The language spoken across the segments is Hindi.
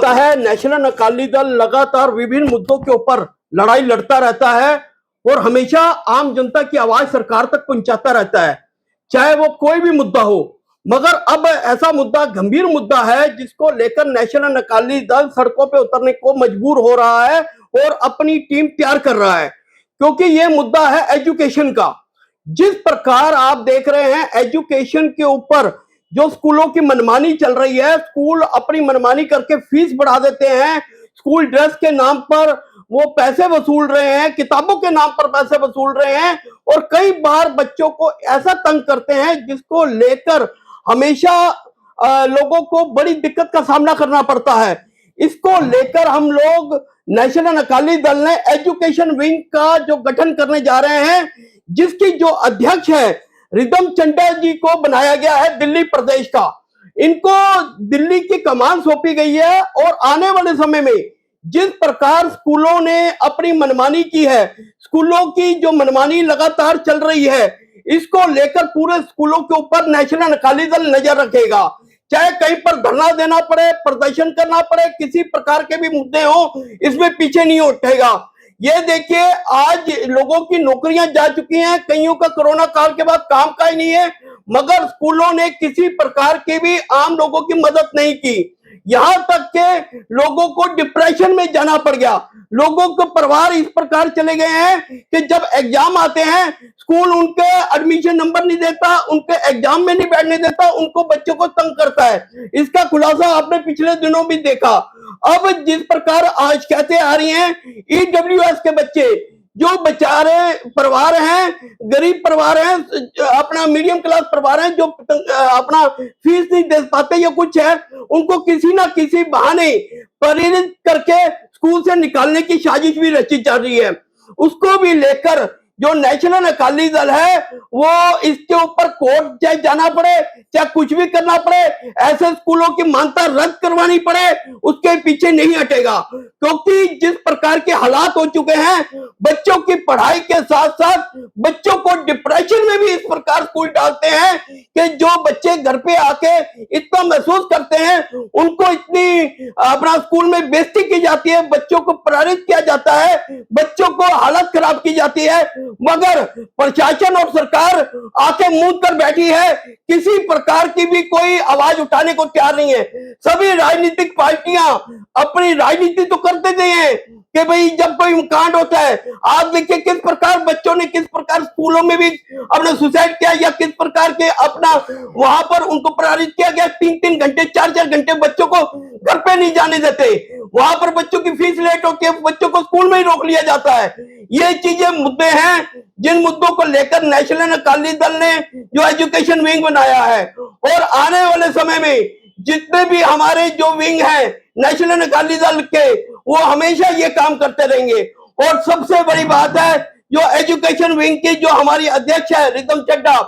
होता है, नेशनल अकाली दल लगातार विभिन्न मुद्दों के ऊपर लड़ाई लड़ता रहता है और हमेशा आम जनता की आवाज सरकार तक पहुंचाता रहता है, चाहे वो कोई भी मुद्दा हो। मगर अब ऐसा मुद्दा, गंभीर मुद्दा है जिसको लेकर नेशनल अकाली दल सड़कों पे उतरने को मजबूर हो रहा है और अपनी टीम तैयार कर रहा है, क्योंकि ये मुद्दा है एजुकेशन का। जिस प्रकार आप देख रहे हैं एजुकेशन के ऊपर जो स्कूलों की मनमानी चल रही है, स्कूल अपनी मनमानी करके फीस बढ़ा देते हैं, स्कूल ड्रेस के नाम पर वो पैसे वसूल रहे हैं, किताबों के नाम पर पैसे वसूल रहे हैं और कई बार बच्चों को ऐसा तंग करते हैं जिसको लेकर हमेशा लोगों को बड़ी दिक्कत का सामना करना पड़ता है। इसको लेकर हम लोग नेशनल अकाली दल ने एजुकेशन विंग का जो गठन करने जा रहे हैं, जिसकी जो अध्यक्ष है रिदम चड्ढा जी को बनाया गया है दिल्ली प्रदेश का। इनको दिल्ली की कमान सौंपी गई है और आने वाले समय में जिस प्रकार स्कूलों ने अपनी मनमानी की है, स्कूलों की जो मनमानी लगातार चल रही है, इसको लेकर पूरे स्कूलों के ऊपर नेशनल अकाली दल नजर रखेगा। चाहे कहीं पर धरना देना पड़े, प्रदर्शन करना पड़े, किसी प्रकार के भी मुद्दे हो, इसमें पीछे नहीं उठेगा। ये देखिए, आज लोगों की नौकरियां जा चुकी हैं, कईयों का कोरोना काल के बाद काम का ही नहीं है, मगर स्कूलों ने किसी प्रकार की भी आम लोगों की मदद नहीं की। यहां तक के लोगों को डिप्रेशन में जाना पड़ गया। लोगों के परिवार इस प्रकार चले गए हैं कि जब एग्जाम आते हैं, स्कूल उनके एडमिशन नंबर नहीं देता, उनके एग्जाम में नहीं बैठने देता, उनको बच्चों को तंग करता है। इसका खुलासा आपने पिछले दिनों भी देखा। अब जिस प्रकार आज कहते आ रही हैं, ईडब्ल्यूएस के बच्चे जो बेचारे परिवार हैं, गरीब परिवार हैं, अपना मीडियम क्लास परिवार हैं, जो अपना फीस नहीं दे पाते या कुछ है, उनको किसी ना किसी बहाने प्रेरित करके स्कूल से निकालने की साजिश भी रची जा रही है। उसको भी लेकर जो नेशनल अकाली दल है वो इसके ऊपर कोर्ट चाहे जाना पड़े, चाहे कुछ भी करना पड़े, ऐसे स्कूलों की मान्यता रद्द करवानी पड़े, उसके पीछे नहीं हटेगा। क्योंकि जिस प्रकार के हालात हो चुके हैं, बच्चों की पढ़ाई के साथ साथ बच्चों को डिप्रेशन में भी इस प्रकार स्कूल डालते हैं कि जो बच्चे घर पे आके इतना महसूस करते हैं, उनको इतनी अपना स्कूल में बेइज्जती की जाती है, बच्चों को प्रेरित किया जाता है, बच्चों को हालत खराब की जाती है, मगर प्रशासन और सरकार आके मूंद कर बैठी है, किसी प्रकार की भी कोई आवाज उठाने को तैयार नहीं है। सभी राजनीतिक पार्टियां अपनी राजनीति तो करते थे हैं कि भाई जब कोई कांड होता है, आप देखिए किस प्रकार बच्चों ने किस प्रकार स्कूलों में भी अपना सुसाइड किया या किस प्रकार के अपना वहां पर उनको प्रेरित किया गया। 3-3 घंटे 4-4 घंटे बच्चों को घर पे नहीं जाने देते, वहां पर बच्चों की फीस लेट होती है, बच्चों को स्कूल में ही रोक लिया जाता है। ये चीजें मुद्दे हैं जिन मुद्दों को लेकर नेशनल अकाली दल ने जो एजुकेशन विंग बनाया है, और आने वाले समय में जितने भी हमारे जो विंग हैं नेशनल अकाली दल के, वो हमेशा ये काम करते रहेंगे। और सबसे बड़ी बात है, जो एजुकेशन विंग की जो हमारी अध्यक्ष है रिदम चड्ढा,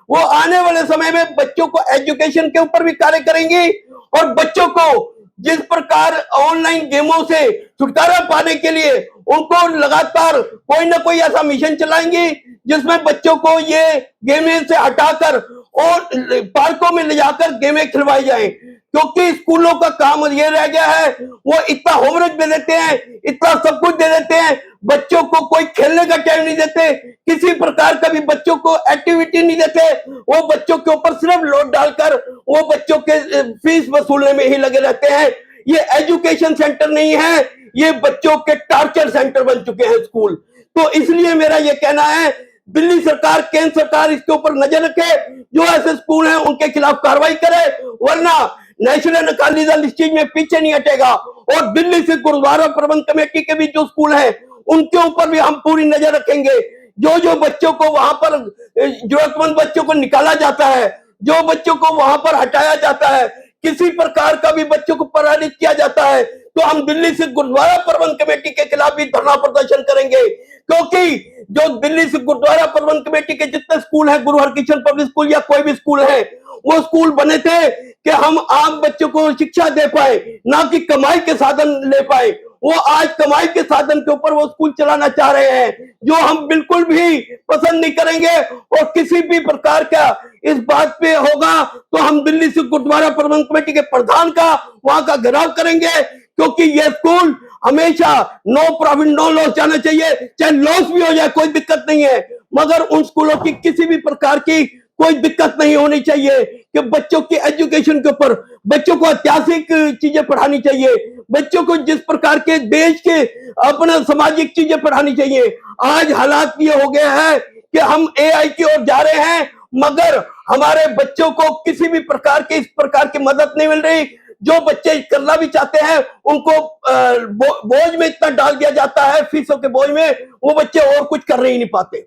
वो आने वाले समय में बच्चों को एजुकेशन के ऊपर भी कार्य करेंगी और बच्चों को जिस प्रकार ऑनलाइन गेमों से छुटकारा पाने के लिए उनको लगातार कोई ना कोई ऐसा मिशन चलाएंगी जिसमें बच्चों को ये गेमें से हटाकर और पार्कों में ले जाकर गेमें खिलवाई जाए। क्योंकि स्कूलों का काम ये रह गया है, वो इतना होमवर्क दे देते हैं, इतना सब कुछ दे देते हैं, बच्चों को कोई खेलने का टाइम नहीं देते, किसी प्रकार का भी बच्चों को एक्टिविटी नहीं देते, वो बच्चों के ऊपर सिर्फ लोड डालकर वो बच्चों के फीस वसूलने में ही लगे रहते हैं। ये एजुकेशन सेंटर नहीं है, ये बच्चों के टार्चर सेंटर बन चुके हैं स्कूल। तो इसलिए मेरा ये कहना है, दिल्ली सरकार, केंद्र सरकार इसके ऊपर नजर रखे, जो ऐसे स्कूल हैं उनके खिलाफ कार्रवाई करे, वरना नेशनल अकाली दल इस चीज में पीछे नहीं हटेगा। और दिल्ली से गुरुद्वारा प्रबंध कमेटी के भी जो स्कूल हैं उनके ऊपर भी हम पूरी नजर रखेंगे। जो जो बच्चों को वहां पर जरूरतमंद बच्चों को निकाला जाता है, जो बच्चों को वहां पर हटाया जाता है, किसी प्रकार का भी बच्चों को प्रेरित किया जाता है, तो हम दिल्ली से गुरुद्वारा प्रबंध कमेटी के खिलाफ भी धरना प्रदर्शन करेंगे। क्योंकि जो दिल्ली से गुरुद्वारा प्रबंध कमेटी के जितने स्कूल हैं, गुरु हरकृष्ण पब्लिक स्कूल या कोई भी स्कूल है, वो स्कूल बने थे कि हम आम बच्चों को शिक्षा दे पाए, ना कि कमाई के साधन ले पाए। वो आज कमाई के साधन के ऊपर वो स्कूल चलाना चाह रहे हैं, जो हम बिल्कुल भी पसंद नहीं करेंगे। और किसी भी प्रकार का इस बात पे होगा तो हम दिल्ली से गुरुद्वारा प्रबंध कमेटी के प्रधान का वहां का घेराव करेंगे, क्योंकि ये स्कूल हमेशा नो प्रॉफिट नो लॉस जाना चाहिए, चाहे लॉस भी हो जाए कोई दिक्कत नहीं है, मगर उन स्कूलों की किसी भी प्रकार की कोई दिक्कत नहीं होनी चाहिए कि बच्चों की एजुकेशन के ऊपर बच्चों को ऐतिहासिक चीजें पढ़ानी चाहिए, बच्चों को जिस प्रकार के देश के अपना सामाजिक चीजें पढ़ानी चाहिए। आज हालात ये हो गया है कि हम एआई की ओर जा रहे हैं, मगर हमारे बच्चों को किसी भी प्रकार की इस प्रकार की मदद नहीं मिल रही। जो बच्चे करना भी चाहते हैं उनको बोझ में इतना डाल दिया जाता है, फीसों के बोझ में, वो बच्चे और कुछ कर ही नहीं पाते।